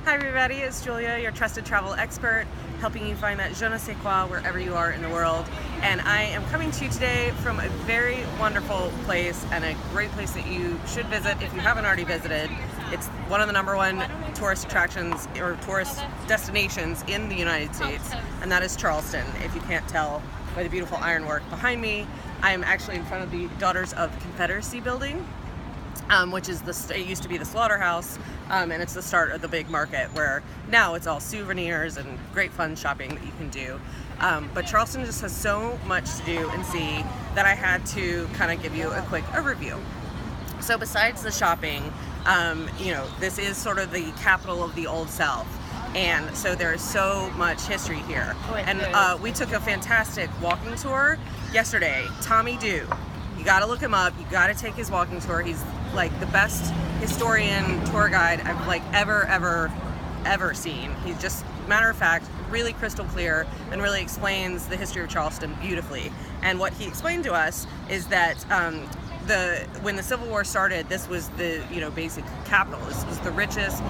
Hi everybody, it's Julia, your trusted travel expert, helping you find that je ne sais quoi wherever you are in the world. And I am coming to you today from a very wonderful place and a great place that you should visit if you haven't already visited. It's one of the #1 tourist attractions or tourist destinations in the United States, and that is Charleston. If you can't tell by the beautiful ironwork behind me, I am actually in front of the Daughters of Confederacy building. Which is it used to be the slaughterhouse, and it's the start of the big market where now it's all souvenirs and great fun shopping that you can do. But Charleston just has so much to do and see that I had to kind of give you a quick overview. So besides the shopping, this is sort of the capital of the Old South. And so there is so much history here. And we took a fantastic walking tour yesterday. Tommy Dew. You gotta look him up. You gotta take his walking tour. He's like the best historian tour guide I've ever seen. He's just, matter of fact, really crystal clear and really explains the history of Charleston beautifully. And what he explained to us is that when the Civil War started, this was the basic capital. This was the richest,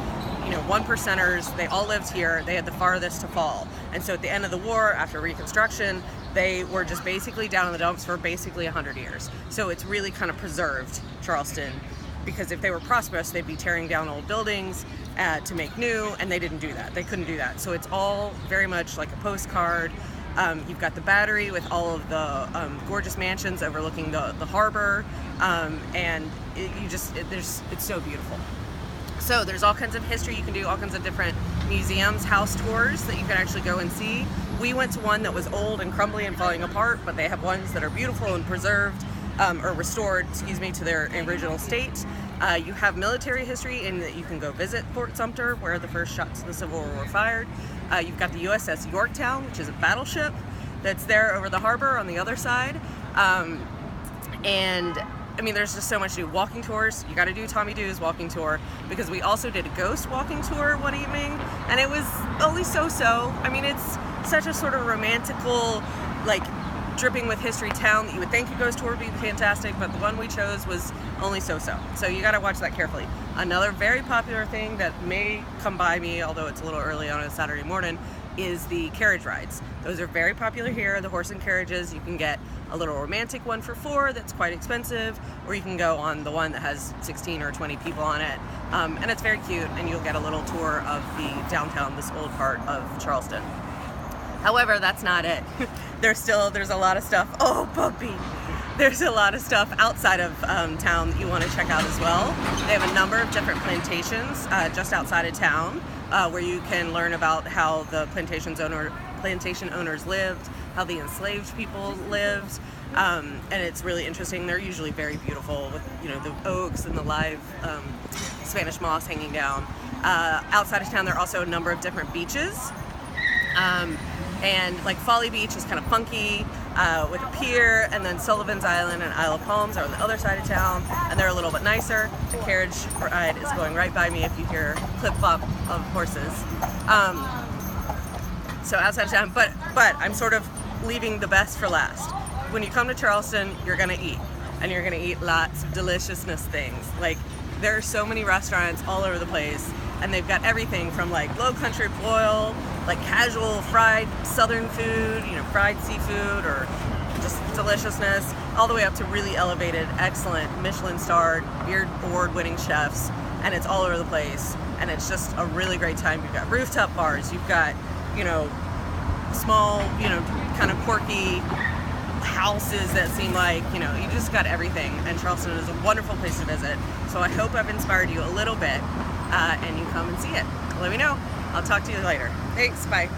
1%ers. They all lived here. They had the farthest to fall. And so at the end of the war, after Reconstruction, they were just basically down in the dumps for basically 100 years. So it's really kind of preserved Charleston, because if they were prosperous, they'd be tearing down old buildings to make new, and they didn't do that. They couldn't do that. So it's all very much like a postcard. You've got the Battery with all of the gorgeous mansions overlooking the harbor, and it's so beautiful. So there's all kinds of history. You can do all kinds of different museums, house tours that you can actually go and see. We went to one that was old and crumbly and falling apart, but they have ones that are beautiful and preserved, or restored, to their original state. You have military history in that you can go visit Fort Sumter, where the first shots of the Civil War were fired. You've got the USS Yorktown, which is a battleship that's there over the harbor on the other side. There's just so much to do. Walking tours, you got to do Tommy Dew's walking tour, because we also did a ghost walking tour one evening, and it was only so-so. It's such a sort of romantical, dripping with history town that you would think a ghost tour would be fantastic, but the one we chose was only so-so. So you got to watch that carefully. Another very popular thing that may come by me, although it's a little early on a Saturday morning, is the carriage rides. Those are very popular here, the horse and carriages. You can get a little romantic one for 4 that's quite expensive, or you can go on the one that has 16 or 20 people on it. And it's very cute, and you'll get a little tour of the downtown, this old part of Charleston. However, that's not it. There's a lot of stuff. Oh, puppy! There's a lot of stuff outside of town that you want to check out as well. They have a number of different plantations just outside of town, where you can learn about how the plantation owners lived, how the enslaved people lived, and it's really interesting. They're usually very beautiful with the oaks and the live Spanish moss hanging down. Outside of town, there are also a number of different beaches. And Folly Beach is kind of funky with a pier, and then Sullivan's Island and Isle of Palms are on the other side of town, and they're a little bit nicer. The carriage ride is going right by me if you hear clip-clop of horses. So outside of town, but I'm sort of leaving the best for last. When you come to Charleston, you're gonna eat, and you're gonna eat lots of deliciousness things. There are so many restaurants all over the place, and they've got everything from low country boil, casual fried southern food, fried seafood or just deliciousness, all the way up to really elevated, excellent Michelin-starred, award-winning chefs, and it's all over the place, and it's just a really great time. You've got rooftop bars, you've got small, kind of quirky houses that seem you just got everything, and Charleston is a wonderful place to visit. So I hope I've inspired you a little bit, and you come and see it. Let me know. I'll talk to you later. Thanks, bye.